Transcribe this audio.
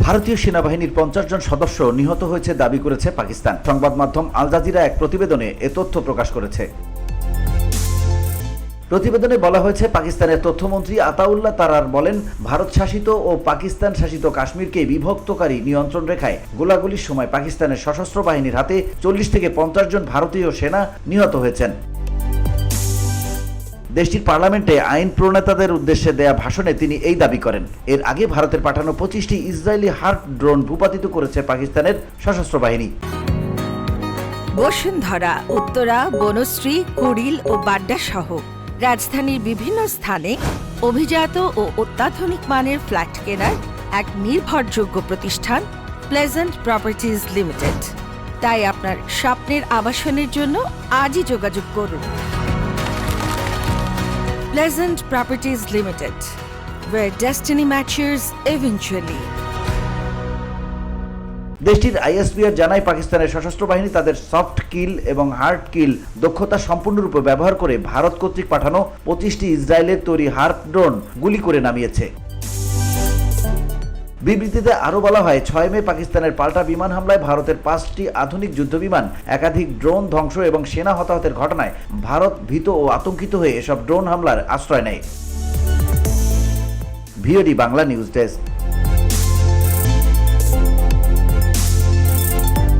ভারতীয় সেনাবাহিনীর 50 জন সদস্য নিহত হয়েছে দাবি করেছে পাকিস্তান। সংবাদ মাধ্যম আল জাজিরা এক প্রতিবেদনে এ তথ্য প্রকাশ করেছে। প্রতিবেদনে বলা হয়েছে, পাকিস্তানের তথ্যমন্ত্রী আতাউল্লাহ তারার বলেন, ভারত শাসিত ও পাকিস্তান শাসিত কাশ্মীরকে বিভক্তকারী নিয়ন্ত্রণ রেখায় গোলাগুলির সময় পাকিস্তানের সশস্ত্র বাহিনীর হাতে 40 থেকে 50 জন ভারতীয় সেনা নিহত হয়েছেন। দেশটির পার্লামেন্টে আইন প্রণেতাদের উদ্দেশ্যে দেয়া ভাষণে তিনি এই দাবি করেন। এর আগে ভারতের পাঠানো 25টি ইসরায়েলি হার্ট ড্রোন ভূপাতিত করেছে পাকিস্তানের সশস্ত্র বাহিনী। বসুন্ধরা, উত্তরা, বনশ্রী, কুড়িল ও বাড্ডা সহ রাজধানীর বিভিন্ন স্থানে অভিজাত ও অত্যাধুনিক মানের ফ্ল্যাট কেনার এক নির্ভরযোগ্য প্রতিষ্ঠান প্লেজেন্ট প্রপার্টিজ লিমিটেড। তাই আপনার স্বপ্নের আবাসনের জন্য আজই যোগাযোগ করুন। Pleasant Properties Limited, where destiny matches eventually. দেশটির আইএসপিআর জানায়, পাকিস্তানের সশস্ত্র বাহিনী তাদের সফট কিল এবং হার্ড কিল দক্ষতা সম্পূর্ণরূপে ব্যবহার করে ভারত কর্তৃক পাঠানো 25টি ইসরায়েলের তৈরি হার্ট ড্রোন গুলি করে নামিয়েছে। বিবৃতিতে আরও বলা হয়, 6 মে পাকিস্তানের পাল্টা বিমান হামলায় ভারতের 5টি আধুনিক যুদ্ধবিমান, একাধিক ড্রোন ধ্বংস এবং সেনা হতাহতের ঘটনায় ভারত ভীত ও আতঙ্কিত হয়ে এসব ড্রোন হামলার আশ্রয় নেয়। VOD Bangla news desk.